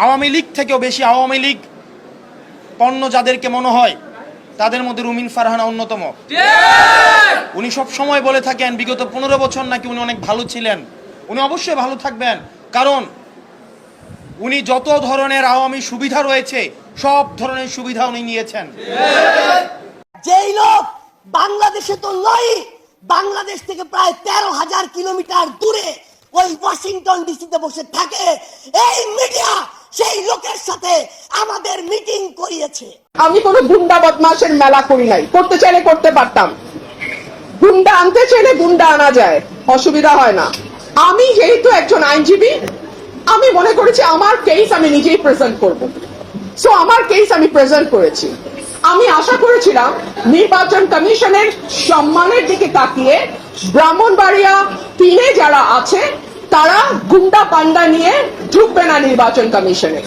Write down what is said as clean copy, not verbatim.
আওয়ামী লীগ থেকেও বেশি আওয়ামী লীগ পণ্য যাদেরকে মনে হয় তাদের মধ্যে রুমিন ফারহানা অন্যতম। উনি সব সময় বলে থাকেন বিগত 15 বছর নাকি উনি অনেক ভালো ছিলেন। উনি অবশ্যই ভালো থাকবেন, কারণ উনি যত ধরনের আওয়ামী সুবিধা রয়েছে সব ধরনের সুবিধা উনি নিয়েছেন। যেই লোক বাংলাদেশে তো নয়, বাংলাদেশ থেকে প্রায় 13,000 কিলোমিটার দূরে ওই ওয়াশিংটন ডিসিতে বসে থাকে, এই মিডিয়া সেই লোকের সাথে আমাদের মিটিং করিয়েছে। আমি কোনো গুন্ডা বদমাশের মেলা করি নাই, করতে চাইলে করতে পারতাম। গুন্ডা আনতে চাইলে গুন্ডা আনা যায়, অসুবিধা হয় না। আমি যেহেতু একজন আইনজীবী, আমি মনে করেছি আমার কেস আমি নিজেই প্রেজেন্ট করব। সো আমার কেস আমি প্রেজেন্ট করেছি। আমি আশা করেছিলাম নির্বাচন কমিশনের সম্মানের দিকে তাকিয়ে ব্রাহ্মণবাড়িয়া 3-এ যারা আছে তারা গুন্ডা পান্ডা নিয়ে ঢুকবে না নির্বাচন কমিশনে।